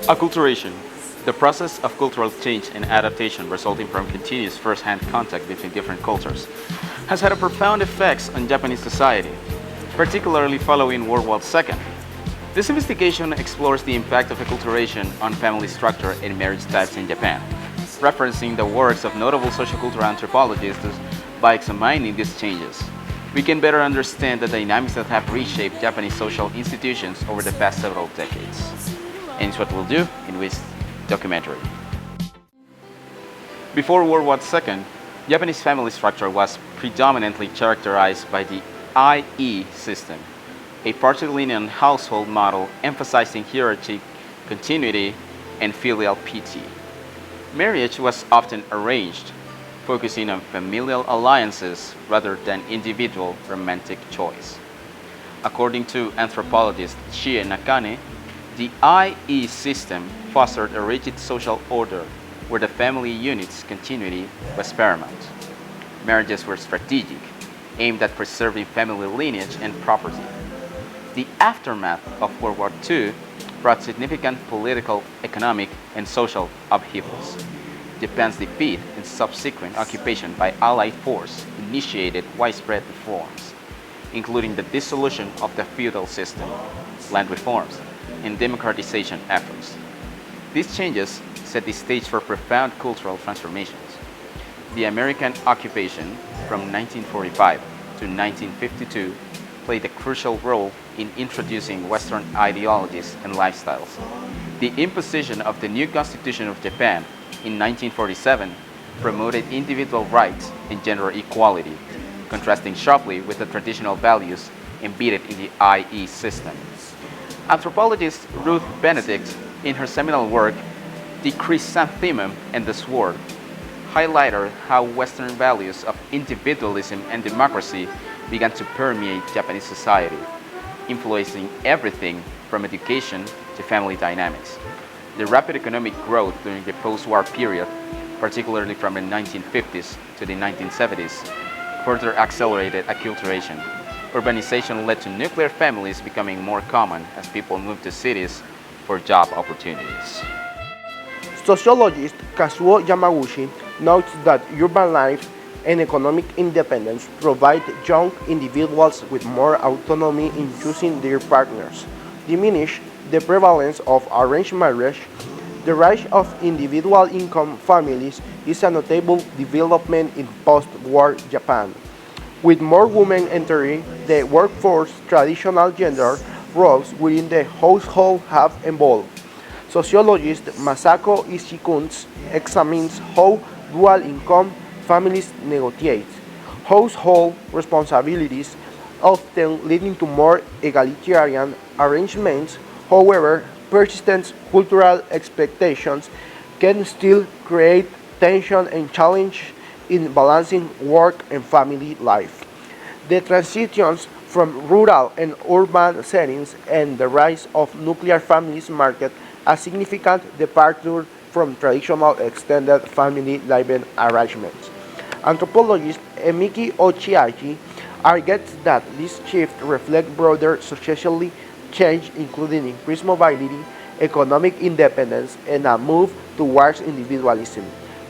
Acculturation, the process of cultural change and adaptation resulting from continuous first-hand contact between different cultures, has had a profound effects on Japanese society, particularly following World War II. This investigation explores the impact of acculturation on family structure and marriage types in Japan, referencing the works of notable sociocultural anthropologists. By examining these changes, we can better understand the dynamics that have reshaped Japanese social institutions over the past several decades. And it's what we'll do in this documentary. Before World War II, Japanese family structure was predominantly characterized by the IE system, a patrilineal household model emphasizing hierarchy, continuity, and filial piety. Marriage was often arranged, focusing on familial alliances rather than individual romantic choice. According to anthropologist Chie Nakane, the IE system fostered a rigid social order where the family unit's continuity was paramount. Marriages were strategic, aimed at preserving family lineage and property. The aftermath of World War II brought significant political, economic, and social upheavals. Japan's defeat and subsequent occupation by Allied force initiated widespread reforms, including the dissolution of the feudal system, land reforms, and democratization efforts. These changes set the stage for profound cultural transformations. The American occupation from 1945 to 1952 played a crucial role in introducing Western ideologies and lifestyles. The imposition of the new Constitution of Japan in 1947 promoted individual rights and gender equality, contrasting sharply with the traditional values embedded in the IE system. Anthropologist Ruth Benedict, in her seminal work, The Chrysanthemum and the Sword, highlighted how Western values of individualism and democracy began to permeate Japanese society, influencing everything from education to family dynamics. The rapid economic growth during the post-war period, particularly from the 1950s to the 1970s, further accelerated acculturation. Urbanization led to nuclear families becoming more common as people moved to cities for job opportunities. Sociologist Kazuo Yamaguchi notes that urban life and economic independence provide young individuals with more autonomy in choosing their partners, diminish the prevalence of arranged marriage. The rise of individual income families is a notable development in post-war Japan. With more women entering the workforce, traditional gender roles within the household have evolved. Sociologist Masako Ishikuns examines how dual-income families negotiate household responsibilities, often leading to more egalitarian arrangements. However, persistent cultural expectations can still create tension and challenge in balancing work and family life. The transitions from rural and urban settings and the rise of nuclear families mark a significant departure from traditional extended family living arrangements. Anthropologist Emiki Ochiachi argues that this shift reflects broader socially change, including increased mobility, economic independence, and a move towards individualism.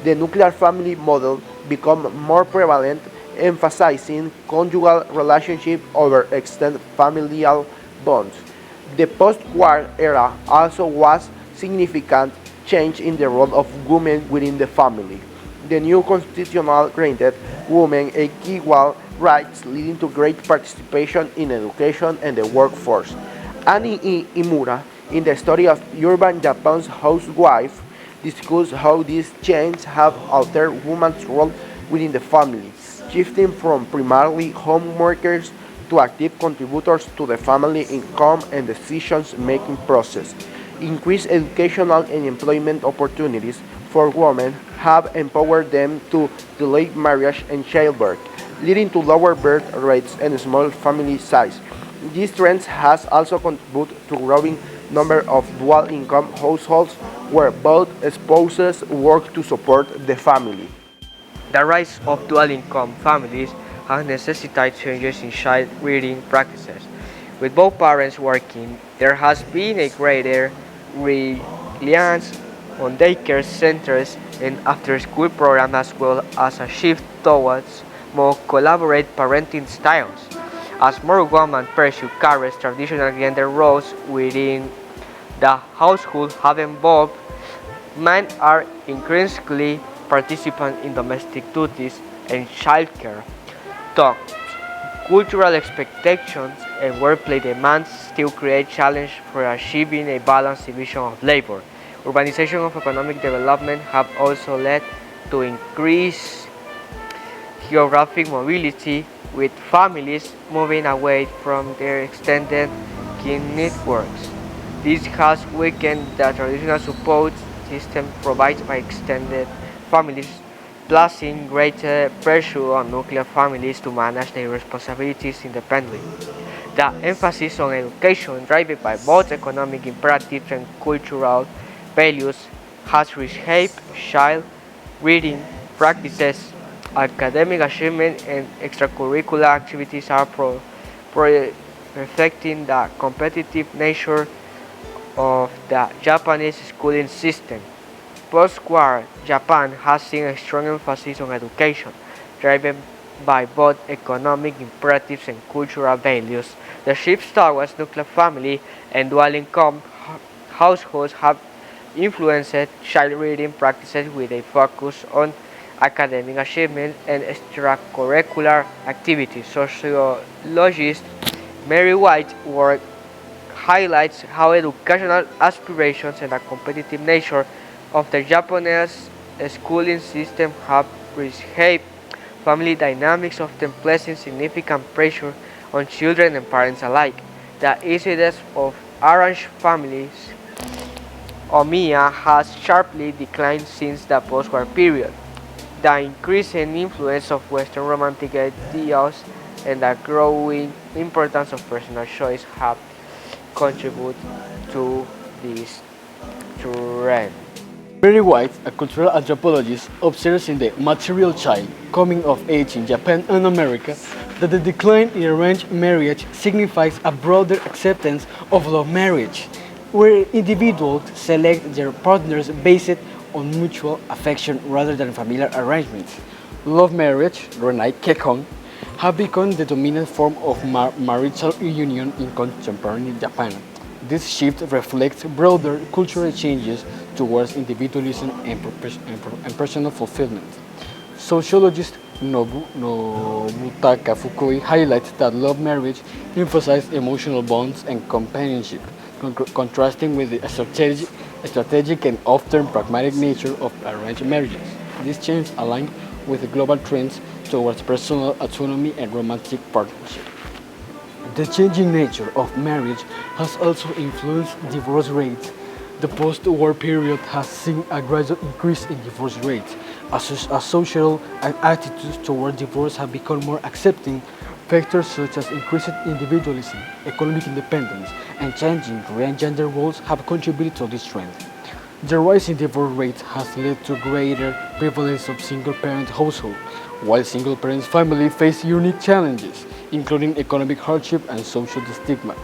The nuclear family model became more prevalent, emphasizing conjugal relationship over extended familial bonds. The post-war era also was significant change in the role of women within the family. The new constitution granted women equal rights, leading to great participation in education and the workforce. Annie E. Imura, in the story of urban Japan's housewife, discusses how these changes have altered women's role within the family, shifting from primarily home workers to active contributors to the family income and decision-making process. Increased educational and employment opportunities for women have empowered them to delay marriage and childbirth, leading to lower birth rates and small family size. These trends has also contributed to growing number of dual-income households where both spouses work to support the family. The rise of dual-income families has necessitated changes in child rearing practices. With both parents working, there has been a greater reliance on daycare centers and after-school programs as well as a shift towards more collaborative parenting styles. As more women pursue careers, traditional gender roles within the household have evolved. Men are increasingly participants in domestic duties and childcare. Though cultural expectations and workplace demands still create challenges for achieving a balanced division of labor. Urbanization of economic development have also led to increased geographic mobility, with families moving away from their extended kin networks. This has weakened the traditional support system provided by extended families, placing greater pressure on nuclear families to manage their responsibilities independently. The emphasis on education, driven by both economic imperatives and cultural values, has reshaped child reading practices. Academic achievement and extracurricular activities are reflecting the competitive nature of the Japanese schooling system. Post-war Japan has seen a strong emphasis on education, driven by both economic imperatives and cultural values. The shift towards nuclear family and dual-income households have influenced child reading practices with a focus on academic achievement and extracurricular activities. Sociologist Mary White's work highlights how educational aspirations and the competitive nature of the Japanese schooling system have reshaped family dynamics, often placing significant pressure on children and parents alike. The incidence of arranged families Omiya has sharply declined since the post-war period. The increasing influence of Western romantic ideals and the growing importance of personal choice have contributed to this trend. Mary White, a cultural anthropologist, observes in the Material Child, Coming of Age in Japan and America that the decline in arranged marriage signifies a broader acceptance of love marriage, where individuals select their partners based on mutual affection rather than familiar arrangements. Love marriage, Renai Kekon, have become the dominant form of marital union in contemporary Japan. This shift reflects broader cultural changes towards individualism and personal fulfillment. Sociologist Nobutaka Fukui highlights that love marriage emphasizes emotional bonds and companionship, contrasting with the strategic and often pragmatic nature of arranged marriages. These changes align with the global trends towards personal autonomy and romantic partnership. The changing nature of marriage has also influenced divorce rates. The post-war period has seen a gradual increase in divorce rates as social attitudes toward divorce have become more accepting. Factors such as increased individualism, economic independence, and changing gender roles have contributed to this trend. The rise in divorce rates has led to greater prevalence of single-parent households, while single-parent families face unique challenges, including economic hardship and social stigma.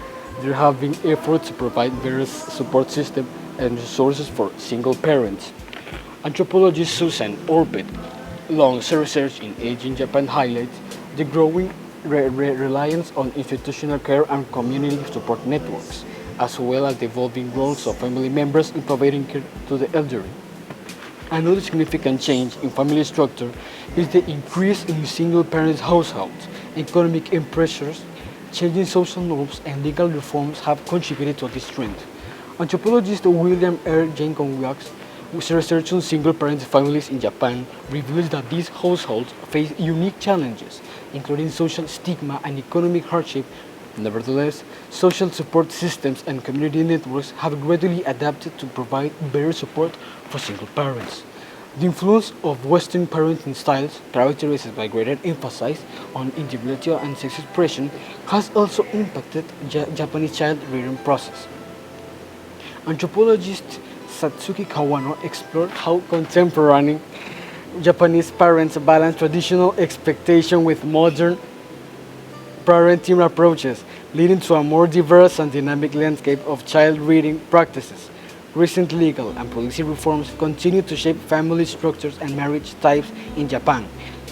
There have been efforts to provide various support systems and resources for single parents. Anthropologist Susan Orbit, long research in aging Japan highlights the growing reliance on institutional care and community support networks, as well as the evolving roles of family members in providing care to the elderly. Another significant change in family structure is the increase in single-parent households. Economic pressures, changing social norms, and legal reforms have contributed to this trend. Anthropologist William R. Jenkins research on single-parent families in Japan reveals that these households face unique challenges, including social stigma and economic hardship. Nevertheless, social support systems and community networks have gradually adapted to provide better support for single parents. The influence of Western parenting styles, characterized by greater emphasis on individual and sex expression, has also impacted Japanese child rearing process. Anthropologist Satsuki Kawano explored how contemporary Japanese parents balance traditional expectation with modern parenting approaches, leading to a more diverse and dynamic landscape of child rearing practices. Recent legal and policy reforms continue to shape family structures and marriage types in Japan.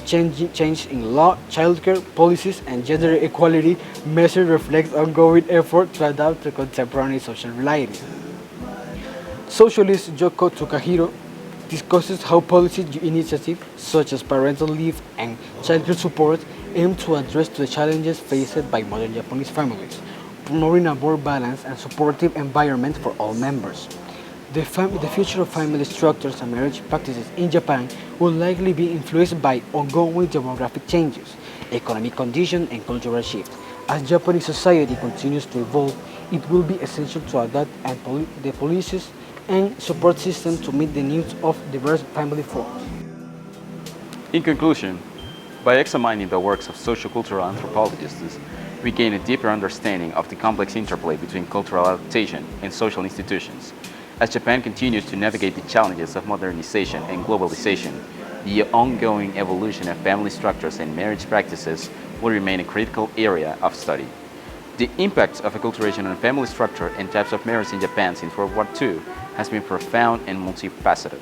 Change in law, childcare policies, and gender equality measures reflect ongoing effort to adapt to contemporary social realities. Socialist Yoko Tsukahiro discusses how policy initiatives such as parental leave and childcare support aim to address the challenges faced by modern Japanese families, promoting a more balanced and supportive environment for all members. The future of family structures and marriage practices in Japan will likely be influenced by ongoing demographic changes, economic conditions, and cultural shifts. As Japanese society continues to evolve, it will be essential to adapt the policies and support systems to meet the needs of diverse family forms. In conclusion, by examining the works of sociocultural anthropologists, we gain a deeper understanding of the complex interplay between cultural adaptation and social institutions. As Japan continues to navigate the challenges of modernization and globalization, the ongoing evolution of family structures and marriage practices will remain a critical area of study. The impact of acculturation on family structure and types of marriage in Japan since World War II has been profound and multifaceted.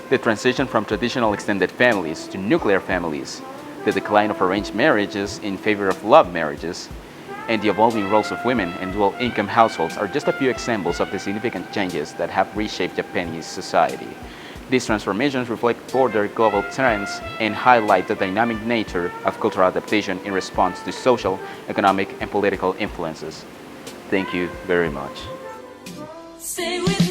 The transition from traditional extended families to nuclear families, the decline of arranged marriages in favor of love marriages, and the evolving roles of women in dual-income households are just a few examples of the significant changes that have reshaped Japanese society. These transformations reflect broader global trends and highlight the dynamic nature of cultural adaptation in response to social, economic, and political influences. Thank you very much. Stay with me.